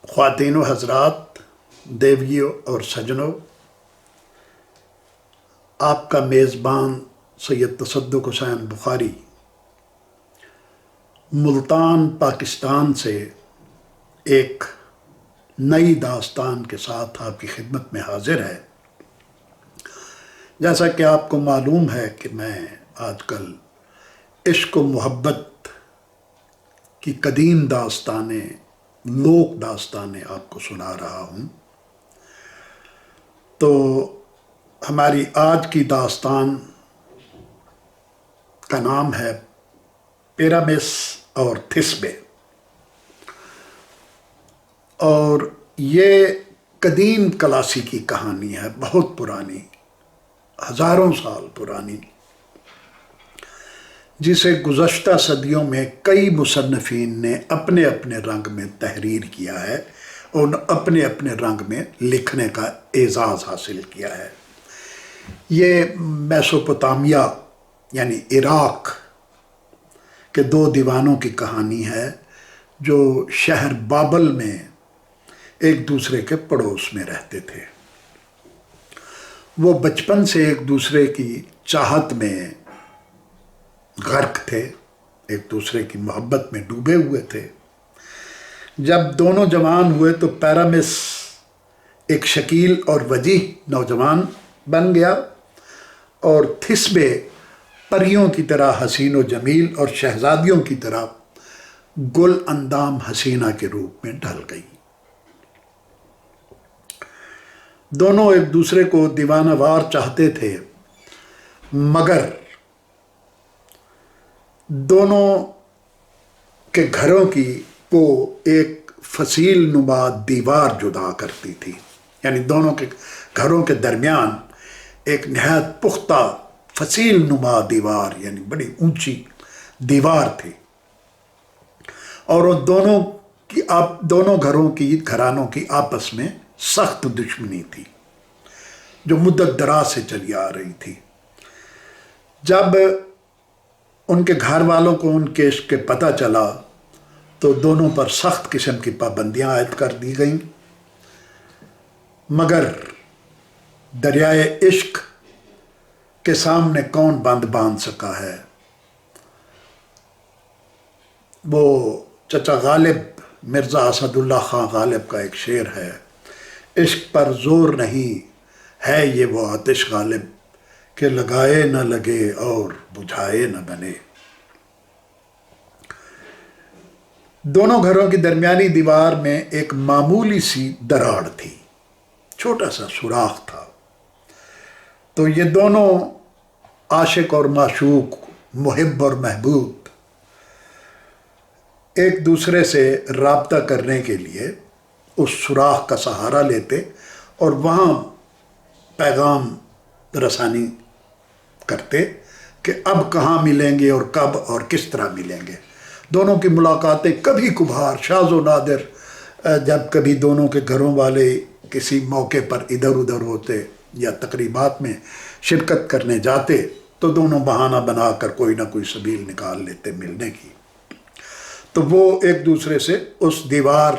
خواتین و حضرات، دیویوں اور سجنوں، آپ کا میزبان سید تصدق حسین بخاری ملتان پاکستان سے ایک نئی داستان کے ساتھ آپ کی خدمت میں حاضر ہے۔ جیسا کہ آپ کو معلوم ہے کہ میں آج کل عشق و محبت کی قدیم داستانیں، لوک داستانیں آپ کو سنا رہا ہوں۔ تو ہماری آج کی داستان کا نام ہے پیرامس اور تھسبے، اور یہ قدیم کلاسیکی کہانی ہے، بہت پرانی، ہزاروں سال پرانی، جسے گزشتہ صدیوں میں کئی مصنفین نے اپنے اپنے رنگ میں تحریر کیا ہے اور اپنے اپنے رنگ میں لکھنے کا اعزاز حاصل کیا ہے۔ یہ میسوپوٹامیہ یعنی عراق کے دو دیوانوں کی کہانی ہے جو شہر بابل میں ایک دوسرے کے پڑوس میں رہتے تھے۔ وہ بچپن سے ایک دوسرے کی چاہت میں غرق تھے، ایک دوسرے کی محبت میں ڈوبے ہوئے تھے۔ جب دونوں جوان ہوئے تو پیرامس ایک شکیل اور وجیح نوجوان بن گیا، اور تھسبے پریوں کی طرح حسین و جمیل اور شہزادیوں کی طرح گل اندام حسینہ کے روپ میں ڈھل گئی۔ دونوں ایک دوسرے کو دیوانہ وار چاہتے تھے، مگر دونوں کے گھروں کی کو ایک فصیل نما دیوار جدا کرتی تھی، یعنی دونوں کے گھروں کے درمیان ایک نہایت پختہ فصیل نما دیوار یعنی بڑی اونچی دیوار تھی، اور وہ دونوں گھرانوں کی آپس میں سخت دشمنی تھی جو مدت دراز سے چلی آ رہی تھی۔ جب ان کے گھر والوں کو ان کے عشق کے پتہ چلا تو دونوں پر سخت قسم کی پابندیاں عائد کر دی گئیں، مگر دریائے عشق کے سامنے کون بند باندھ سکا ہے؟ وہ چچا غالب مرزا اسد اللہ خان غالب کا ایک شعر ہے، عشق پر زور نہیں ہے یہ وہ آتش غالب کہ لگائے نہ لگے اور بجھائے نہ بنے۔ دونوں گھروں کی درمیانی دیوار میں ایک معمولی سی دراڑ تھی، چھوٹا سا سوراخ تھا، تو یہ دونوں عاشق اور معشوق، محب اور محبوب ایک دوسرے سے رابطہ کرنے کے لیے اس سوراخ کا سہارا لیتے اور وہاں پیغام رسانی کرتے کہ اب کہاں ملیں گے اور کب اور کس طرح ملیں گے۔ دونوں کی ملاقاتیں کبھی کبھار شاذ و نادر، جب کبھی دونوں کے گھروں والے کسی موقع پر ادھر ادھر ہوتے یا تقریبات میں شرکت کرنے جاتے تو دونوں بہانہ بنا کر کوئی نہ کوئی سبیل نکال لیتے ملنے کی، تو وہ ایک دوسرے سے اس دیوار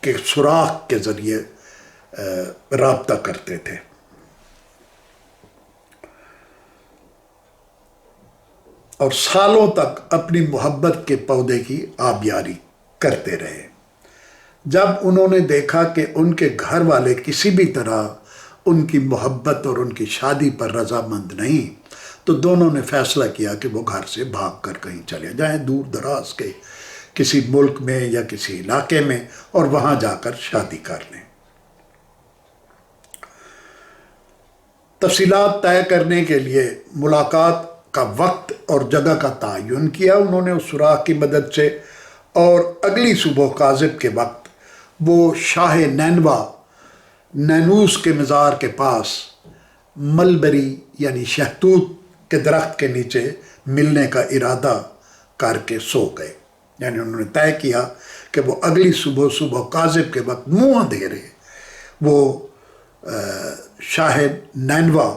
کے سوراخ کے ذریعے رابطہ کرتے تھے۔ اور سالوں تک اپنی محبت کے پودے کی آبیاری کرتے رہے۔ جب انہوں نے دیکھا کہ ان کے گھر والے کسی بھی طرح ان کی محبت اور ان کی شادی پر رضامند نہیں، تو دونوں نے فیصلہ کیا کہ وہ گھر سے بھاگ کر کہیں چلے جائیں، دور دراز کے کسی ملک میں یا کسی علاقے میں، اور وہاں جا کر شادی کر لیں۔ تفصیلات طے کرنے کے لیے ملاقات کا وقت اور جگہ کا تعین کیا انہوں نے اس سوراخ کی مدد سے، اور اگلی صبح کاذب کے وقت وہ شاہ نینوس کے مزار کے پاس ملبری یعنی شہتوت کے درخت کے نیچے ملنے کا ارادہ کر کے سو گئے، یعنی انہوں نے طے کیا کہ وہ اگلی صبح کاذب کے وقت منہ اندھیرے وہ شاہ نینوا،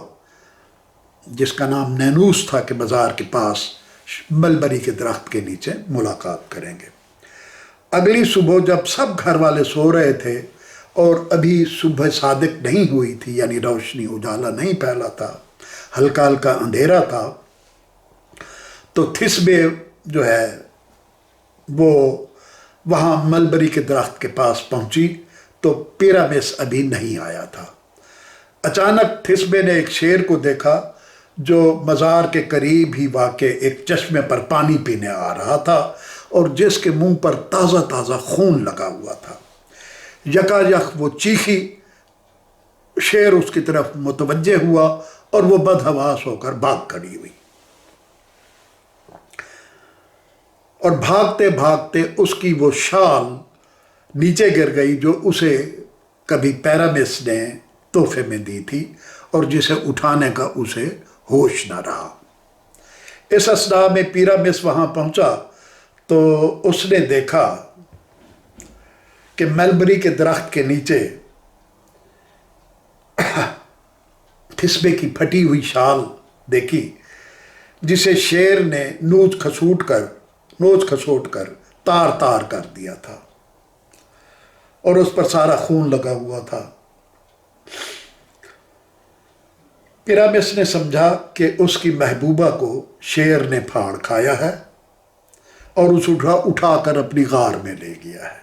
جس کا نام نینوس تھا، کے مزار کے پاس ملبری کے درخت کے نیچے ملاقات کریں گے۔ اگلی صبح جب سب گھر والے سو رہے تھے اور ابھی صبح صادق نہیں ہوئی تھی، یعنی روشنی اجالا نہیں پھیلا تھا، ہلکا ہلکا اندھیرا تھا، تو تھسبے جو ہے وہ وہاں ملبری کے درخت کے پاس پہنچی تو پیرامس ابھی نہیں آیا تھا۔ اچانک تھسبے نے ایک شیر کو دیکھا جو مزار کے قریب ہی واقع ایک چشمے پر پانی پینے آ رہا تھا اور جس کے منہ پر تازہ تازہ خون لگا ہوا تھا۔ یکا یک وہ چیخی، شیر اس کی طرف متوجہ ہوا اور وہ بدحواس ہو کر بھاگ کھڑی ہوئی، اور بھاگتے بھاگتے اس کی وہ شال نیچے گر گئی جو اسے کبھی پیرامس نے تحفے میں دی تھی اور جسے اٹھانے کا اسے ہوش نہ رہا۔ اس اثناء میں پیرامس وہاں پہنچا تو اس نے دیکھا کہ ملبری کے درخت کے نیچے تھسبے کی پھٹی ہوئی شال دیکھی جسے شیر نے نوچ کھسوٹ کر تار تار کر دیا تھا اور اس پر سارا خون لگا ہوا تھا۔ پیرامس نے سمجھا کہ اس کی محبوبہ کو شیر نے پھاڑ کھایا ہے اور اس اٹھا کر اپنی غار میں لے گیا ہے۔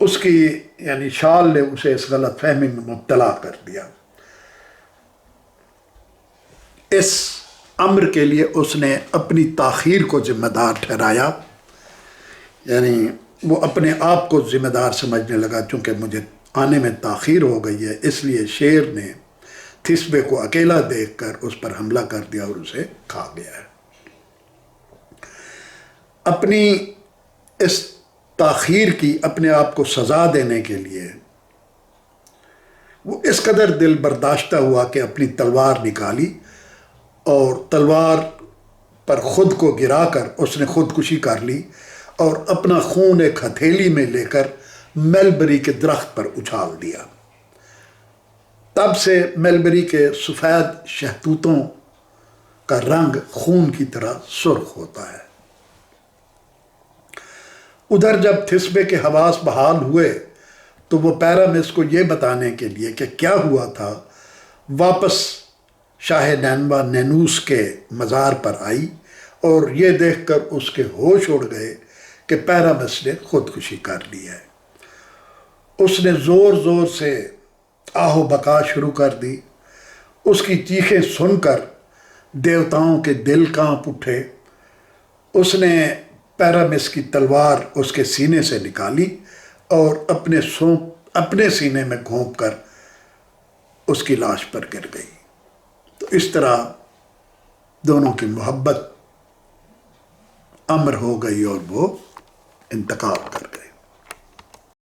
اس کی یعنی شال نے اسے اس غلط فہمی میں مبتلا کر دیا۔ اس امر کے لیے اس نے اپنی تاخیر کو ذمہ دار ٹھہرایا، یعنی وہ اپنے آپ کو ذمہ دار سمجھنے لگا، چونکہ مجھے آنے میں تاخیر ہو گئی ہے اس لیے شیر نے تھسبے کو اکیلا دیکھ کر اس پر حملہ کر دیا اور اسے کھا گیا ہے۔ اپنی اس تاخیر کی اپنے آپ کو سزا دینے کے لیے وہ اس قدر دل برداشتہ ہوا کہ اپنی تلوار نکالی اور تلوار پر خود کو گرا کر اس نے خودکشی کر لی اور اپنا خون ایک ہتھیلی میں لے کر ملبری کے درخت پر اچھال دیا۔ تب سے ملبری کے سفید شہتوتوں کا رنگ خون کی طرح سرخ ہوتا ہے۔ ادھر جب تھسبے کے حواس بحال ہوئے تو وہ پیرامس کو یہ بتانے کے لیے کہ کیا ہوا تھا واپس شاہ نینوا نینوس کے مزار پر آئی، اور یہ دیکھ کر اس کے ہوش اڑ گئے کہ پیرامس نے خودکشی کر لی ہے۔ اس نے زور زور سے آہ و بکا شروع کر دی۔ اس کی چیخیں سن کر دیوتاؤں کے دل کانپ اٹھے۔ اس نے پیرامس کی تلوار اس کے سینے سے نکالی اور اپنے سینے میں گھونپ کر اس کی لاش پر گر گئی۔ تو اس طرح دونوں کی محبت امر ہو گئی اور وہ انتقال کر گئے۔